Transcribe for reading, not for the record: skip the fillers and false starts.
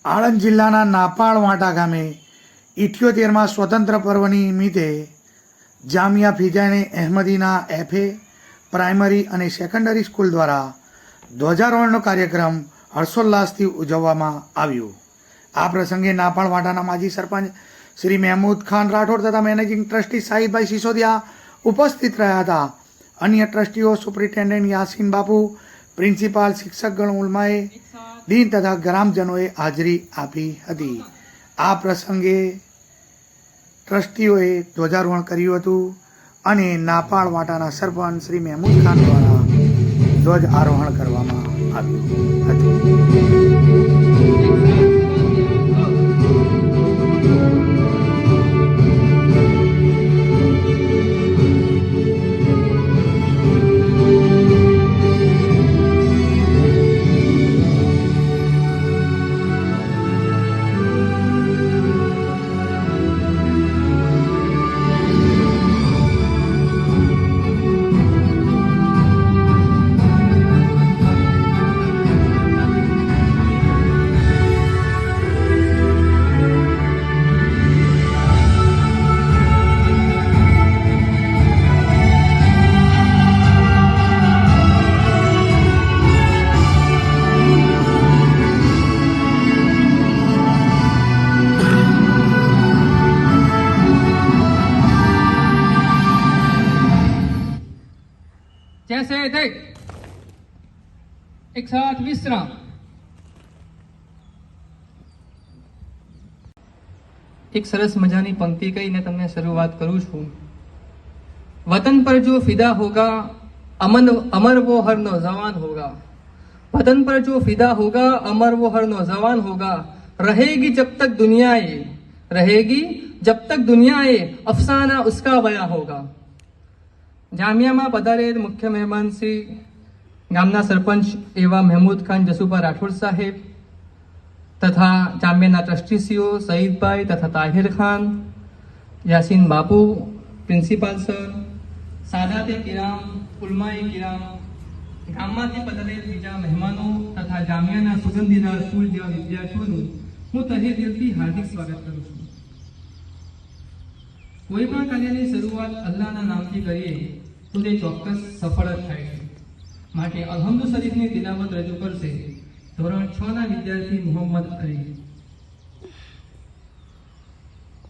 આણંદ જિલ્લાના નાપાણવાટા ગામે 78મા સ્વતંત્ર પર્વની નિમિત્તે જામિયા ફિજાને અહેમદીના એફએ પ્રાઇમરી અને સેકન્ડરી સ્કૂલ દ્વારા ધ્વજારોહણનો કાર્યક્રમ હર્ષોલ્લાસથી ઉજવવામાં આવ્યો। આ પ્રસંગે નાપાણવાટાના માજી સરપંચ શ્રી મહેમૂદ ખાન રાઠોડ તથા મેનેજિંગ ટ્રસ્ટી સાહિદભાઈ સિસોદિયા ઉપસ્થિત રહ્યા હતા। અન્ય ટ્રસ્ટીઓ સુપ્રિન્ટેન્ડન્ટ યાસીન બાપુ, પ્રિન્સિપાલ, શિક્ષકગણ, ઉલમાએ દીન તથા ગ્રામજનોએ હાજરી આપી હતી। આ પ્રસંગે ટ્રસ્ટીઓએ ધ્વજારોહણ કર્યું હતું અને નાપાણવાટાના સરપંચ શ્રી મહેમૂદ ખાન દ્વારા ધ્વજ આરોહણ કરવામાં આવ્યું હતું। जैसे देख एक साथ विश्राम। एक सरस मजानी पंक्ति कहीने तमने शुरुआत करूं छूं। वतन पर जो फिदा होगा अमर वो हर नौजवान होगा। वतन पर जो फिदा होगा अमर वो हर नौजवान होगा। रहेगी जब तक दुनियाए अफसाना उसका बया होगा। જામિયામાં પધારેલ મુખ્ય મહેમાન શ્રી ગામના સરપંચ એવા મહેમૂદ ખાન જસુભા રાઠોડ સાહેબ તથા જામિયાના ટ્રસ્ટીસીઓ સઈદભાઈ તથા તાહિર ખાન, યાસીન બાપુ, પ્રિન્સિપાલ સર, સાદાતે કિરામ, ઉલમાએ કિરામ, ગામમાંથી પધારેલ બીજા મહેમાનો તથા જામિયાના સુગંધીદાર સ્કૂલ જેવા વિદ્યાર્થીઓનું હું તહે દિલથી હાર્દિક સ્વાગત કરું છું। કોઈ પણ કાર્યની શરૂઆત અલ્લાહના નામથી કરીએ તો તે ચોક્કસ સફળ જ થાય છે। માટે અલ્હમ્દુ શરીફની તિલાવત રજૂ કરશે ધોરણ 6 ના વિદ્યાર્થી મોહમ્મદ અલી।